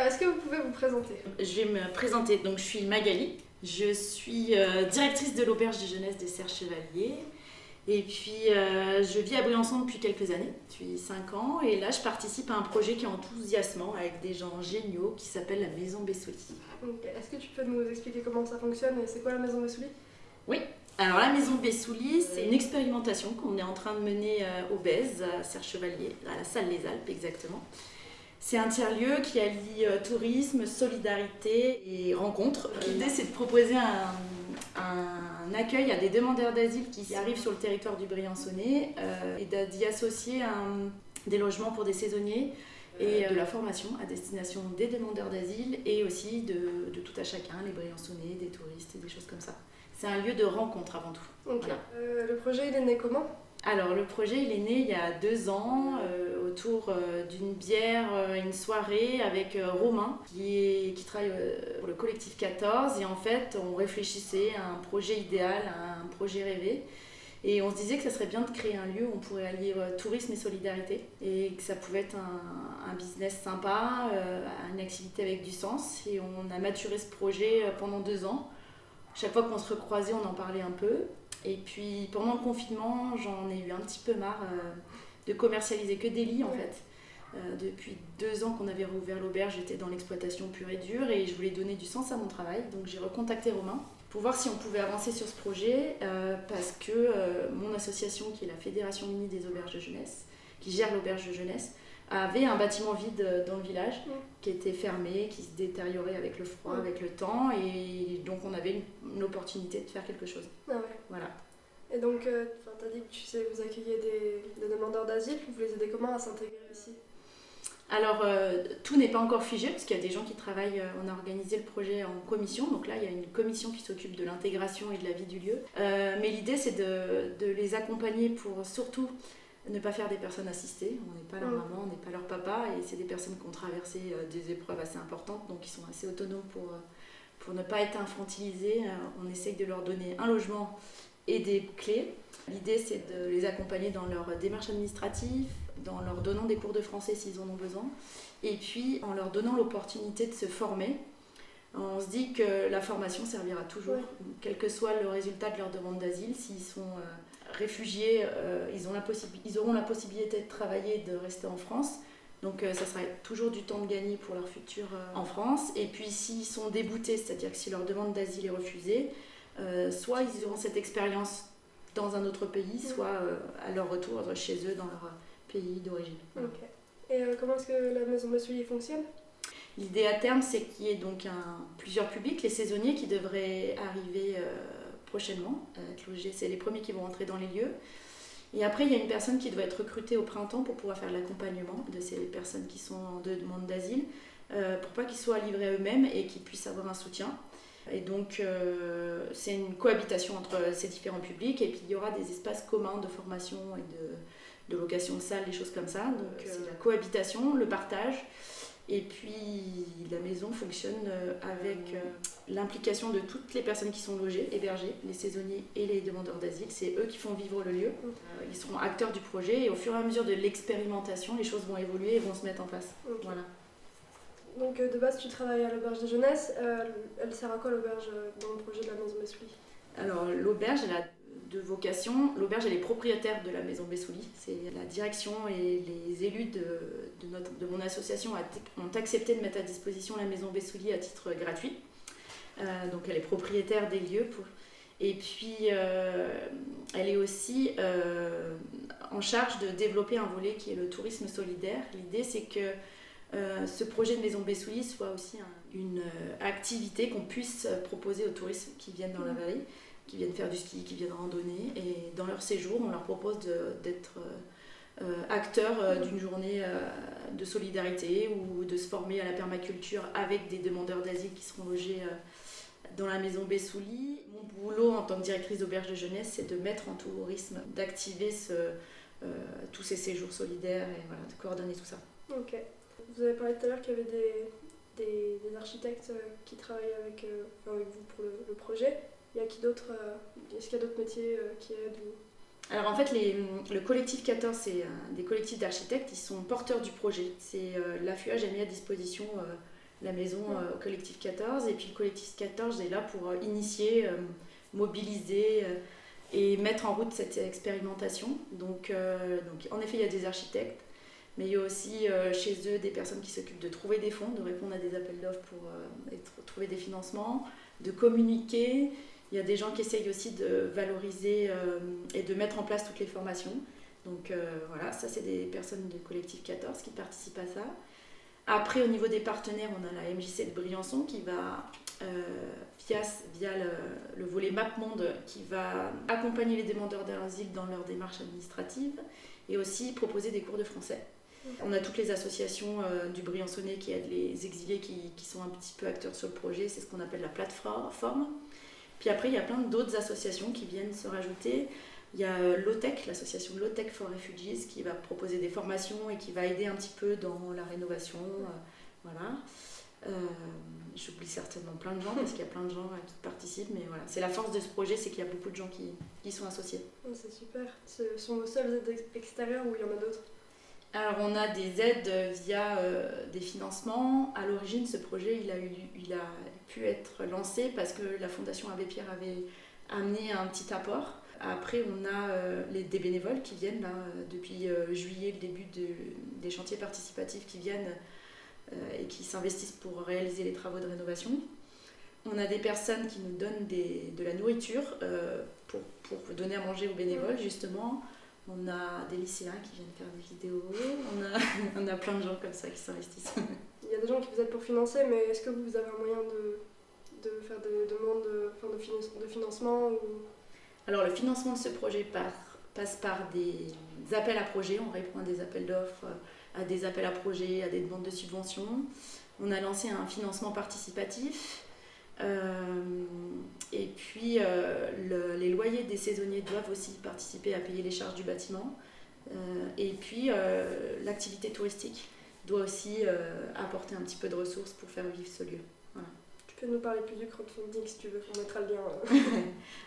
Est-ce que vous pouvez vous présenter? Je vais me présenter. Donc, je suis Magali. Je suis directrice de l'auberge de jeunesse des Serres-Chevaliers. Et puis, je vis à Briançon depuis quelques années, depuis 5 ans. Et là, je participe à un projet qui est enthousiasmant avec des gens géniaux qui s'appelle la Maison Bessouli. Okay. Est-ce que tu peux nous expliquer comment ça fonctionne et c'est quoi la Maison Bessouli? Oui. Alors, la Maison Bessouli, c'est une expérimentation qu'on est en train de mener au Bèze, à Serres-Chevaliers, à la Salle Les Alpes exactement. C'est un tiers-lieu qui allie tourisme, solidarité et rencontres. L'idée, c'est de proposer un accueil à des demandeurs d'asile qui arrivent sur le territoire du Briançonnais et d'y associer des logements pour des saisonniers et de la formation à destination des demandeurs d'asile et aussi de tout à chacun, les Briançonnais, des touristes et des choses comme ça. C'est un lieu de rencontre avant tout. Ok. Voilà. Le projet, il est né comment? Alors, le projet, il est né il y a 2 ans autour d'une bière, une soirée avec Romain qui travaille pour le collectif 14. Et en fait, on réfléchissait à un projet idéal, à un projet rêvé. Et on se disait que ça serait bien de créer un lieu où on pourrait allier tourisme et solidarité. Et que ça pouvait être un business sympa, une activité avec du sens. Et on a maturé ce projet pendant 2 ans. Chaque fois qu'on se recroisait, on en parlait un peu. Et puis pendant le confinement, j'en ai eu un petit peu marre de commercialiser que des lits en fait. Depuis 2 ans qu'on avait rouvert l'auberge, j'étais dans l'exploitation pure et dure et je voulais donner du sens à mon travail. Donc j'ai recontacté Romain pour voir si on pouvait avancer sur ce projet parce que mon association qui est la Fédération Unie des Auberges de Jeunesse, qui gère l'auberge de jeunesse, avait un bâtiment vide dans le village qui était fermé, qui se détériorait avec le froid, avec le temps et donc on avait une opportunité de faire quelque chose. Ah ouais. Voilà. Et donc, tu as dit que vous accueillez des demandeurs d'asile, vous les aidez comment à s'intégrer ici? Alors, tout n'est pas encore figé, parce qu'il y a des gens qui travaillent, on a organisé le projet en commission, donc là il y a une commission qui s'occupe de l'intégration et de la vie du lieu. Mais l'idée c'est de les accompagner pour surtout ne pas faire des personnes assistées. On n'est pas leur maman, on n'est pas leur papa, et c'est des personnes qui ont traversé des épreuves assez importantes, donc ils sont assez autonomes pour ne pas être infantilisés. On essaye de leur donner un logement et des clés. L'idée c'est de les accompagner dans leur démarche administrative, en leur donnant des cours de français s'ils en ont besoin, et puis en leur donnant l'opportunité de se former. On se dit que la formation servira toujours, quel que soit le résultat de leur demande d'asile. S'ils sont réfugiés, ils auront la possibilité de travailler et de rester en France. Donc ça sera toujours du temps de gagner pour leur futur en France. Et puis s'ils sont déboutés, c'est-à-dire que si leur demande d'asile est refusée, soit ils auront cette expérience dans un autre pays, soit à leur retour chez eux dans leur pays d'origine. Okay. Et comment est-ce que la Maison Bessouli fonctionne? L'idée à terme, c'est qu'il y ait donc plusieurs publics, les saisonniers qui devraient arriver prochainement, être logés, c'est les premiers qui vont entrer dans les lieux. Et après, il y a une personne qui doit être recrutée au printemps pour pouvoir faire l'accompagnement de ces personnes qui sont en demande d'asile, pour pas qu'ils soient livrés à eux-mêmes et qu'ils puissent avoir un soutien. Et donc, c'est une cohabitation entre ces différents publics, et puis il y aura des espaces communs de formation et de location de salles, des choses comme ça. Donc, c'est la cohabitation, le partage. Et puis la maison fonctionne avec l'implication de toutes les personnes qui sont logées, hébergées, les saisonniers et les demandeurs d'asile. C'est eux qui font vivre le lieu. Ils seront acteurs du projet et au fur et à mesure de l'expérimentation, les choses vont évoluer et vont se mettre en place. Okay. Voilà. Donc de base, tu travailles à l'auberge de jeunesse. Elle sert à quoi l'auberge dans le projet de la Maison Bessouli? Alors l'auberge, elle a 2 vocations. L'auberge, elle est propriétaire de la Maison Bessouli. C'est la direction et les élus de mon association ont accepté de mettre à disposition la Maison Bessouli à titre gratuit. Donc elle est propriétaire des lieux. Et puis elle est aussi en charge de développer un volet qui est le tourisme solidaire. L'idée, c'est que ce projet de Maison Bessouli soit aussi une activité qu'on puisse proposer aux touristes qui viennent dans la vallée, qui viennent faire du ski, qui viennent randonner, et dans leur séjour, on leur propose d'être acteurs d'une journée de solidarité ou de se former à la permaculture avec des demandeurs d'asile qui seront logés dans la Maison Bessouli. Mon boulot en tant que directrice d'auberge de jeunesse, c'est de mettre en tourisme, d'activer tous ces séjours solidaires et voilà, de coordonner tout ça. Ok. Vous avez parlé tout à l'heure qu'il y avait des architectes qui travaillent avec vous pour le projet. Il y a qui d'autre? Est-ce qu'il y a d'autres métiers qui aident ou... Alors en fait, le collectif 14, c'est des collectifs d'architectes, ils sont porteurs du projet. L'AFUAG a mis à disposition la maison Collectif 14. Et puis le Collectif 14 est là pour initier, mobiliser et mettre en route cette expérimentation. Donc en effet, il y a des architectes, mais il y a aussi chez eux des personnes qui s'occupent de trouver des fonds, de répondre à des appels d'offres pour trouver des financements, de communiquer. Il y a des gens qui essayent aussi de valoriser et de mettre en place toutes les formations. Donc voilà, ça c'est des personnes du collectif 14 qui participent à ça. Après, au niveau des partenaires, on a la MJC de Briançon qui va, via le volet MapMonde, qui va accompagner les demandeurs d'asile dans leur démarche administrative et aussi proposer des cours de français. On a toutes les associations du Briançonnais qui aident les exilés qui sont un petit peu acteurs sur le projet, c'est ce qu'on appelle la plateforme. Puis après, il y a plein d'autres associations qui viennent se rajouter. Il y a l'OTEC, l'association Low-Tech for Refugees, qui va proposer des formations et qui va aider un petit peu dans la rénovation. Voilà. J'oublie certainement plein de gens parce qu'il y a plein de gens qui participent, mais voilà. C'est la force de ce projet, c'est qu'il y a beaucoup de gens qui sont associés. C'est super. Ce sont vos seules aides extérieures ou il y en a d'autres ? Alors on a des aides via des financements. À l'origine, ce projet il a pu être lancé parce que la Fondation Abbé Pierre avait amené un petit apport. Après, on a des bénévoles qui viennent là, depuis juillet, le début des chantiers participatifs qui viennent et qui s'investissent pour réaliser les travaux de rénovation. On a des personnes qui nous donnent de la nourriture pour donner à manger aux bénévoles, justement. On a des lycéens qui viennent faire des vidéos, on a plein de gens comme ça qui s'investissent. Il y a des gens qui vous aident pour financer, mais est-ce que vous avez un moyen de faire des demandes de financement ou... Alors le financement de ce projet passe par des appels à projets, on répond à des appels d'offres, à des appels à projets, à des demandes de subventions. On a lancé un financement participatif. Et puis les loyers des saisonniers doivent aussi participer à payer les charges du bâtiment. Et puis l'activité touristique doit aussi apporter un petit peu de ressources pour faire vivre ce lieu. Voilà. Tu peux nous parler plus du crowdfunding si tu veux, on mettra le lien.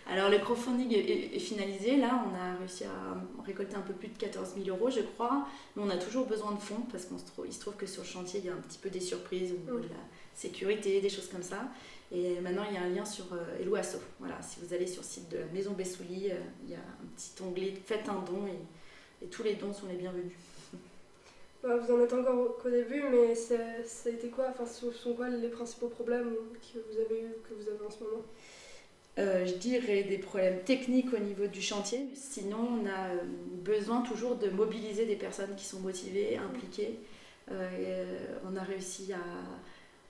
Alors le crowdfunding est finalisé, là on a réussi à récolter un peu plus de 14 000 € je crois, mais on a toujours besoin de fonds parce qu'il se trouve que sur le chantier il y a un petit peu des surprises au niveau de la sécurité, des choses comme ça. Et maintenant, il y a un lien sur Hello Asso. Voilà, si vous allez sur le site de la Maison Bessouli, il y a un petit onglet « Faites un don » et tous les dons sont les bienvenus. Vous en êtes encore qu'au début, mais ça a été quoi, ce sont quoi les principaux problèmes que vous avez en ce moment ? Je dirais des problèmes techniques au niveau du chantier. Sinon, on a besoin toujours de mobiliser des personnes qui sont motivées, impliquées. On a réussi à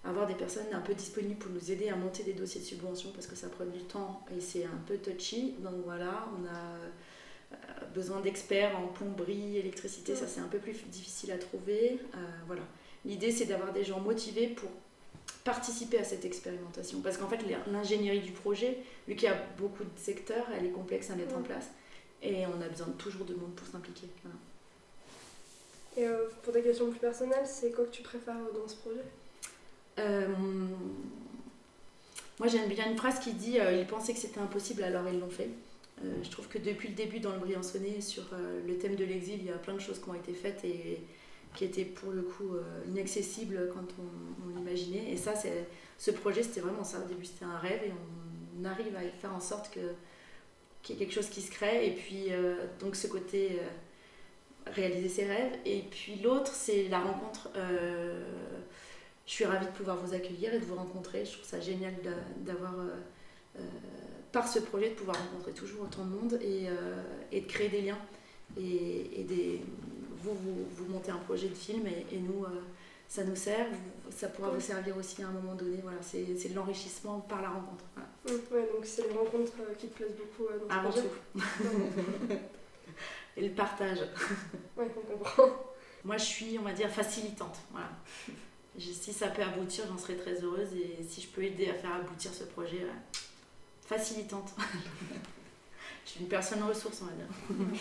avoir des personnes un peu disponibles pour nous aider à monter des dossiers de subvention parce que ça prend du temps et c'est un peu touchy. Donc voilà, on a besoin d'experts en plomberie, électricité, ça c'est un peu plus difficile à trouver. Voilà. L'idée c'est d'avoir des gens motivés pour participer à cette expérimentation parce qu'en fait l'ingénierie du projet, vu qu'il y a beaucoup de secteurs, elle est complexe à mettre en place et on a besoin toujours de monde pour s'impliquer. Voilà. Et pour des questions plus personnelles, c'est quoi que tu préfères dans ce projet ? Moi j'aime bien une phrase qui dit ils pensaient que c'était impossible alors ils l'ont fait. Je trouve que depuis le début dans le Briançonnais sur le thème de l'exil il y a plein de choses qui ont été faites et qui étaient pour le coup inaccessibles quand on l'imaginait et ça ce projet c'était vraiment ça, au début c'était un rêve et on arrive à faire en sorte qu'il y ait quelque chose qui se crée et puis donc ce côté réaliser ses rêves et puis l'autre c'est la rencontre. Je suis ravie de pouvoir vous accueillir et de vous rencontrer. Je trouve ça génial d'avoir, par ce projet, de pouvoir rencontrer toujours autant de monde et de créer des liens. Et vous montez un projet de film et nous, ça nous sert. Ça pourra vous servir aussi à un moment donné. Voilà, c'est de l'enrichissement par la rencontre. Voilà. Ouais, donc c'est les rencontres qui te plaisent beaucoup dans ce Avant projet. tout. Et le partage. Ouais, on comprend. Moi, je suis, on va dire, facilitante. Voilà. Si ça peut aboutir, j'en serais très heureuse et si je peux aider à faire aboutir ce projet, facilitante. Je suis une personne ressource, on va dire.